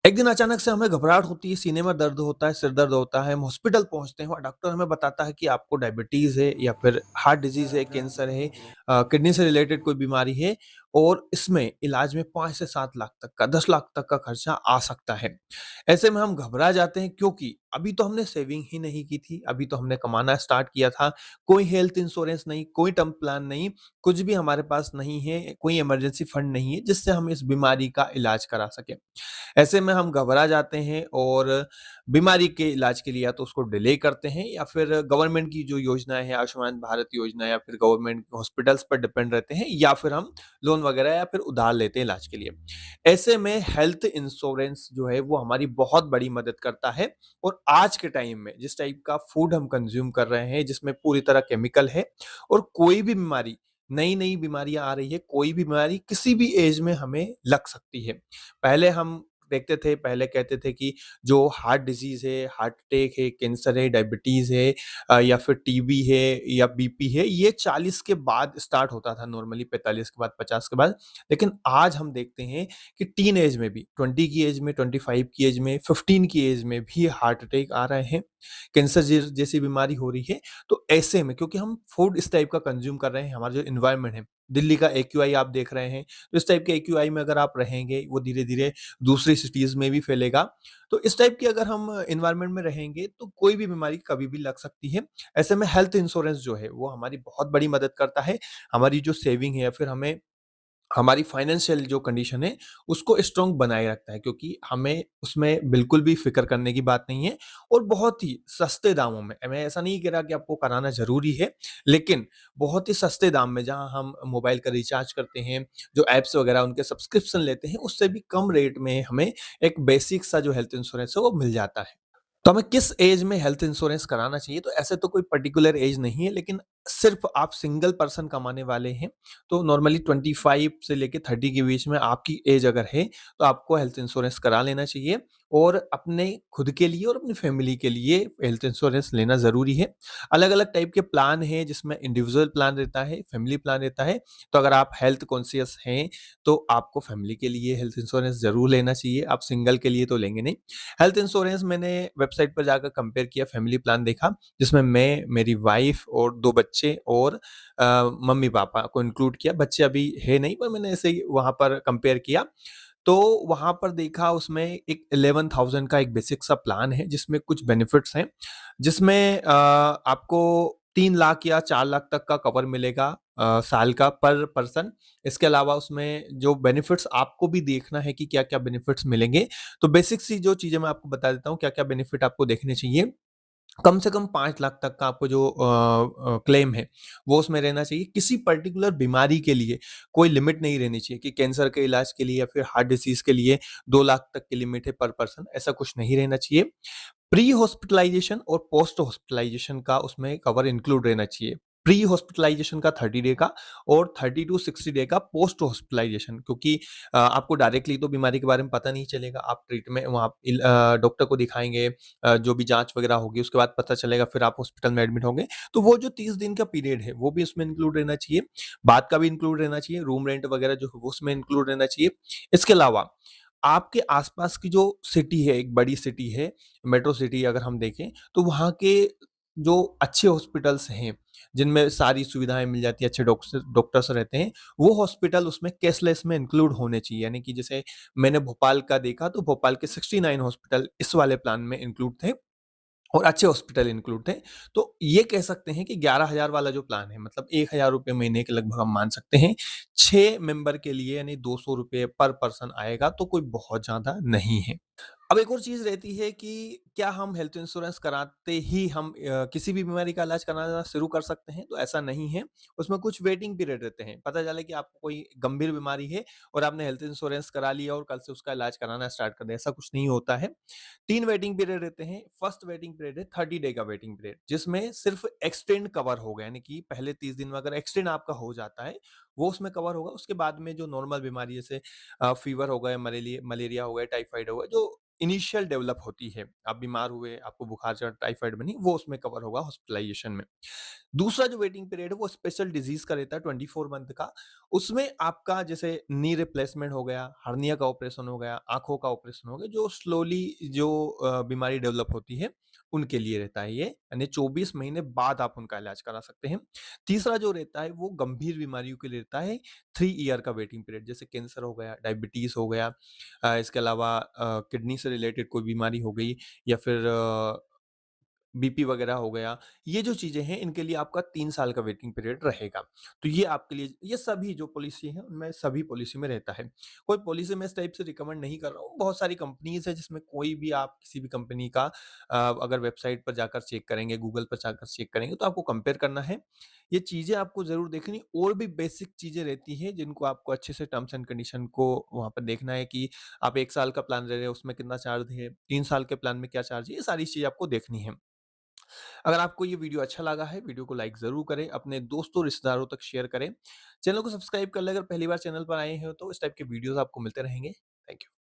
एक दिन अचानक से हमें घबराहट होती है, सीने में दर्द होता है, सिर दर्द होता है, हम हॉस्पिटल पहुँचते हैं और डॉक्टर हमें बताता है कि आपको डायबिटीज़ है या फिर हार्ट डिज़ीज़ है, कैंसर है, किडनी से रिलेटेड कोई बीमारी है और इसमें इलाज में 5 से 7 लाख तक का, 10 लाख तक का खर्चा आ सकता है। ऐसे में हम घबरा जाते हैं क्योंकि अभी तो हमने सेविंग ही नहीं की थी, अभी तो हमने कमाना स्टार्ट किया था, कोई हेल्थ इंश्योरेंस नहीं, कोई टर्म प्लान नहीं, कुछ भी हमारे पास नहीं है, कोई इमरजेंसी फंड नहीं है जिससे हम इस बीमारी का इलाज करा सकें। ऐसे में हम घबरा जाते हैं और बीमारी के इलाज के लिए या तो उसको डिले करते हैं या फिर गवर्नमेंट की जो योजनाएँ हैं, आयुष्मान भारत योजना या फिर गवर्नमेंट हॉस्पिटल्स पर डिपेंड रहते हैं या फिर हम लोन वगैरह या फिर उधार लेते हैं इलाज के लिए। ऐसे में हेल्थ इंश्योरेंस जो है वो हमारी बहुत बड़ी मदद करता है और आज के टाइम में जिस टाइप का फूड हम कंज़्यूम कर रहे हैं, जिसमें पूरी तरह केमिकल है और कोई भी बीमारी, नई-नई बीमारियाँ आ रही है, कोई भी बीमारी किसी भी ऐज में हमें लग सकती है। पहले हम देखते थे, पहले कहते थे कि जो हार्ट डिज़ीज़ है, हार्ट अटैक है, कैंसर है, डायबिटीज़ है या फिर टीबी है या बीपी है, ये 40 के बाद स्टार्ट होता था नॉर्मली 45 के बाद, 50 के बाद। लेकिन आज हम देखते हैं कि टीन ऐज में भी 20 की ऐज में, 25 की ऐज में, 15 की ऐज में भी हार्ट अटैक आ रहे हैं, कैंसर जैसी बीमारी हो रही है। तो ऐसे में क्योंकि हम फूड इस टाइप का कंज़्यूम कर रहे हैं, हमारा जो एनवायरनमेंट है, दिल्ली का एक्यूआई आप देख रहे हैं, तो इस टाइप के एक्यूआई में अगर आप रहेंगे, वो धीरे-धीरे दूसरी सिटीज़ में भी फैलेगा। तो इस टाइप की अगर हम एनवायरनमेंट में रहेंगे, तो कोई भी बीमारी कभी भी लग सकती है। ऐसे में हेल्थ इंश्योरेंस जो है, वो हमारी बहुत बड़ी मदद करता है। हमारी जो सेविंग है या फिर हमें हमारी फाइनेंशियल जो कंडीशन है, उसको स्ट्रॉन्ग बनाए रखता है क्योंकि हमें उसमें बिल्कुल भी फ़िक्र करने की बात नहीं है और बहुत ही सस्ते दामों में, मैं ऐसा नहीं कह रहा कि आपको कराना ज़रूरी है, लेकिन बहुत ही सस्ते दाम में जहाँ हम मोबाइल का रिचार्ज करते हैं, जो ऐप्स वगैरह उनके सब्सक्रिप्शन लेते हैं, उससे भी कम रेट में हमें एक बेसिक सा जो हेल्थ इंश्योरेंस है, वो मिल जाता है। तो हमें किस एज में हेल्थ इंश्योरेंस कराना चाहिए? तो ऐसे तो कोई पर्टिकुलर एज नहीं है, लेकिन सिर्फ़ आप सिंगल पर्सन कमाने वाले हैं, तो नॉर्मली 25 से लेके 30 के बीच में आपकी एज अगर है, तो आपको हेल्थ इंश्योरेंस करा लेना चाहिए और अपने खुद के लिए और अपनी फैमिली के लिए हेल्थ इंश्योरेंस लेना ज़रूरी है। अलग-अलग टाइप के प्लान हैं, जिसमें इंडिविजुअल प्लान रहता है, फैमिली प्लान रहता है। तो अगर आप हेल्थ कॉन्शियस हैं, तो आपको फैमिली के लिए हेल्थ इंश्योरेंस ज़रूर लेना चाहिए, आप सिंगल के लिए तो लेंगे नहीं। हेल्थ इंश्योरेंस मैंने वेबसाइट पर जाकर कंपेयर किया, फैमिली प्लान देखा, जिसमें मैं, मेरी वाइफ़ और 2 बच्चे और मम्मी-पापा को इंक्लूड किया। बच्चे अभी है नहीं, पर मैंने ऐसे ही वहाँ पर कंपेयर किया। तो वहाँ पर देखा उसमें एक 11,000 का एक बेसिक सा प्लान है, जिसमें कुछ बेनिफिट्स हैं, जिसमें आपको 3 लाख या 4 लाख तक का कवर मिलेगा साल का पर पर्सन। इसके अलावा उसमें जो बेनिफिट्स आपको भी देखना है कि क्या-क्या बेनिफिट्स मिलेंगे। तो बेसिक सी जो चीज़ें मैं आपको बता देता हूँ, क्या-क्या बेनिफिट आपको देखने चाहिए। कम से कम 5 लाख तक का आपको जो क्लेम है, वो उसमें रहना चाहिए। किसी पर्टिकुलर बीमारी के लिए कोई लिमिट नहीं रहनी चाहिए कि कैंसर के इलाज के लिए या फिर हार्ट डिसीज़ के लिए 2 लाख तक की लिमिट है पर पर्सन, ऐसा कुछ नहीं रहना चाहिए। प्री हॉस्पिटलाइजेशन और पोस्ट हॉस्पिटलाइजेशन का उसमें कवर इंक्लूड रहना चाहिए। प्री हॉस्पिटलाइजेशन का 30 डे का और 30 टू 60 डे का पोस्ट हॉस्पिटलाइजेशन, क्योंकि आपको डायरेक्टली तो बीमारी के बारे में पता नहीं चलेगा। आप ट्रीटमेंट वहाँ डॉक्टर को दिखाएँगे, जो भी जाँच वगैरह होगी उसके बाद पता चलेगा, फिर आप हॉस्पिटल में एडमिट होंगे। तो वो जो 30 दिन का पीरियड है, वो भी उसमें इंक्लूड रहना चाहिए। बाद का भी इंक्लूड रहना चाहिए, रूम रेंट वगैरह जो है वो उसमें इंक्लूड रहना चाहिए। इसके अलावा आपके आस-पास की जो सिटी है, एक बड़ी सिटी है, मेट्रो सिटी अगर हम देखें, तो वहाँ के जो अच्छे हॉस्पिटल्स हैं, जिनमें सारी सुविधाएँ मिल जाती हैं, अच्छे डॉक्टर्स रहते हैं, वो हॉस्पिटल उसमें कैशलेस में इंक्लूड होने चाहिए। यानी कि जैसे मैंने भोपाल का देखा, तो भोपाल के 69 हॉस्पिटल इस वाले प्लान में इंक्लूड थे। और अच्छे हॉस्पिटल इंक्लूड थे। तो ये कह सकते हैं कि 11,000 वाला जो प्लान है, मतलब ₹1,000 महीने के लगभग हम मान सकते हैं। 6 मेंबर के लिए यानी ₹200 पर पर्सन आएगा, तो कोई बहुत ज़्यादा नहीं है। अब एक और चीज़ रहती है कि क्या हम हेल्थ इंश्योरेंस कराते ही हम किसी भी बीमारी का इलाज कराना शुरू कर सकते हैं? तो ऐसा नहीं है। उसमें कुछ वेटिंग पीरियड रहते हैं। पता चले कि आपको कोई गंभीर बीमारी है और आपने हेल्थ इंश्योरेंस करा लिया और कल से उसका इलाज कराना स्टार्ट कर दिया, ऐसा कुछ नहीं होता है। 3 वेटिंग पीरियड रहते हैं। फर्स्ट वेटिंग पीरियड है 30 डे का वेटिंग पीरियड, जिसमें सिर्फ़ एक्सटेंड कवर होगा, यानी कि पहले 30 दिन में अगर एक्सटेंड आपका हो जाता है, वो उसमें कवर होगा। उसके बाद में जो नॉर्मल बीमारी जैसे फ़ीवर हो गया, मलेरिया हो गया, टाइफाइड हो गया, जो इनिशियल डेवलप होती है। आप बीमार हुए, आपको बुखार चढ़ा, टाइफाइड बनी, वो उसमें कवर होगा हॉस्पिटलाइजेशन में। दूसरा जो वेटिंग पीरियड है वो स्पेशल डिजीज़ का रहता है 24 मंथ का। उसमें आपका जैसे नी रिप्लेसमेंट हो गया, हर्निया का ऑपरेशन हो गया, आँखों का ऑपरेशन हो गया, जो स्लोली जो बीमारी डेवलप होती है, उनके लिए रहता है ये। यानी 24 महीने बाद आप उनका इलाज करा सकते हैं। तीसरा जो रहता है वो गंभीर बीमारियों के लिए रहता है 3 ईयर का वेटिंग पीरियड, जैसे कैंसर हो गया, डायबिटीज़ हो गया, इसके अलावा किडनी से रिलेटेड कोई बीमारी हो गई या फिर बीपी वगैरह हो गया, ये जो चीज़ें हैं इनके लिए आपका 3 साल का वेटिंग पीरियड रहेगा। तो ये आपके लिए ये सभी जो पॉलिसी है उनमें सभी पॉलिसी में रहता है। कोई पॉलिसी मैं इस टाइप से रिकमेंड नहीं कर रहा हूँ, बहुत सारी कंपनीज़ है जिसमें कोई भी आप किसी भी कंपनी का अगर वेबसाइट पर जाकर चेक करेंगे, गूगल पर जाकर चेक करेंगे तो आपको कंपेयर करना है। ये चीज़ें आपको ज़रूर देखनी और भी बेसिक चीज़ें रहती हैं जिनको आपको अच्छे से टर्म्स एंड कंडीशन को वहाँ पर देखना है कि आप 1 साल का प्लान ले रहे हो उसमें कितना चार्ज है, 3 साल के प्लान में क्या चार्ज है, ये सारी चीज़ें आपको देखनी है। अगर आपको ये वीडियो अच्छा लगा है, वीडियो को लाइक ज़रूर करें, अपने दोस्तों, रिश्तेदारों तक शेयर करें। चैनल को सब्सक्राइब कर लें अगर पहली बार चैनल पर आए हैं तो इस टाइप के वीडियोज़ आपको मिलते रहेंगे। Thank you.